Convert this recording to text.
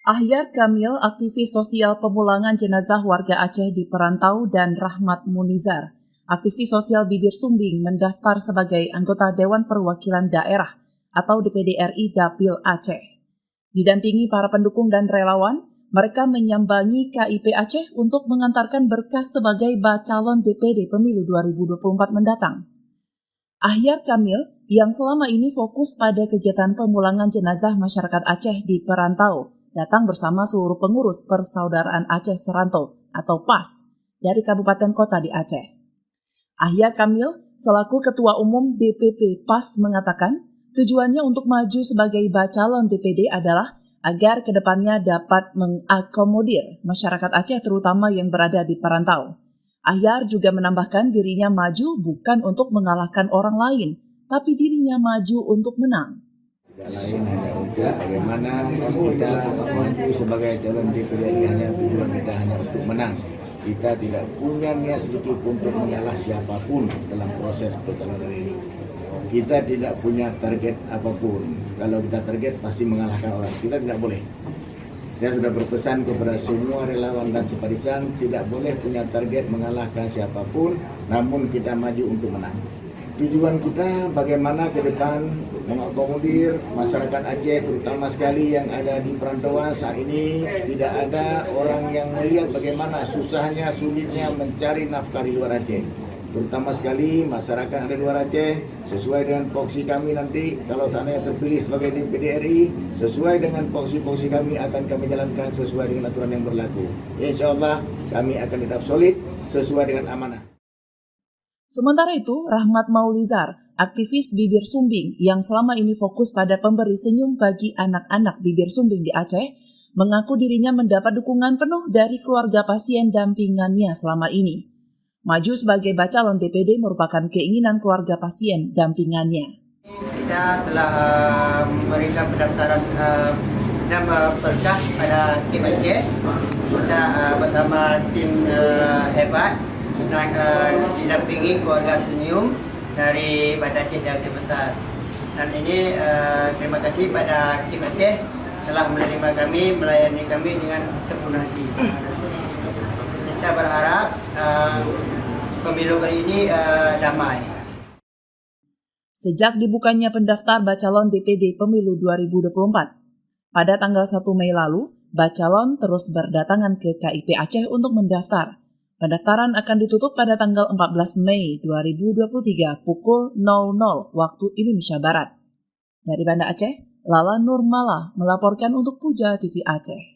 Ahyar Kamil, aktivis sosial pemulangan jenazah warga Aceh di perantau, dan Rahmat Munizar, aktivis sosial Bibir Sumbing, mendaftar sebagai anggota Dewan Perwakilan Daerah atau DPD RI Dapil Aceh. Didampingi para pendukung dan relawan, mereka menyambangi KIP Aceh untuk mengantarkan berkas sebagai bacalon DPD Pemilu 2024 mendatang. Ahyar Kamil yang selama ini fokus pada kegiatan pemulangan jenazah masyarakat Aceh di perantau, datang bersama seluruh pengurus Persaudaraan Aceh Seranto atau PAS dari kabupaten kota di Aceh. Ahyar Kamil selaku Ketua Umum DPP PAS mengatakan tujuannya untuk maju sebagai bacalon DPD adalah agar kedepannya dapat mengakomodir masyarakat Aceh terutama yang berada di perantau. Ahyar juga menambahkan dirinya maju bukan untuk mengalahkan orang lain, tapi dirinya maju untuk menang. Tidak lain hanya untuk bagaimana kita maju sebagai calon DPD, hanya tujuan kita hanya untuk menang. Kita tidak punya niat sedikit untuk mengalah siapapun dalam proses pencalonan ini. Kita tidak punya target apapun. Kalau kita target pasti mengalahkan orang. Kita tidak boleh. Saya sudah berpesan kepada semua relawan dan simpatisan, tidak boleh punya target mengalahkan siapapun, namun kita maju untuk menang. Tujuan kita bagaimana ke depan mengakomodir masyarakat Aceh, terutama sekali yang ada di perantauan saat ini. Tidak ada orang yang melihat bagaimana susahnya, sulitnya mencari nafkah di luar Aceh. Terutama sekali masyarakat ada di luar Aceh, sesuai dengan voksi kami nanti, kalau seandainya terpilih sebagai DPD RI, sesuai dengan voksi kami akan kami jalankan sesuai dengan aturan yang berlaku. Insya Allah kami akan tetap solid sesuai dengan amanah. Sementara itu, Rahmat Maulizar, aktivis Bibir Sumbing yang selama ini fokus pada pemberi senyum bagi anak-anak Bibir Sumbing di Aceh, mengaku dirinya mendapat dukungan penuh dari keluarga pasien dampingannya selama ini. Maju sebagai bacalon DPD merupakan keinginan keluarga pasien dampingannya. Kita telah memberikan pendaftaran nama berkah pada KIP Aceh. Kita bersama tim hebat didampingi keluarga senyum dari Banda Aceh dan Aceh Besar. Dan ini terima kasih pada KIP Aceh telah menerima kami, melayani kami dengan sepenuh hati. Kita berharap pemilu kali ini damai. Sejak dibukanya pendaftar bacalon DPD Pemilu 2024, pada tanggal 1 Mei lalu, bacalon terus berdatangan ke KIP Aceh untuk mendaftar. Pendaftaran akan ditutup pada tanggal 14 Mei 2023 pukul 00 waktu Indonesia Barat. Dari Banda Aceh, Lala Nurmala melaporkan untuk Puja TV Aceh.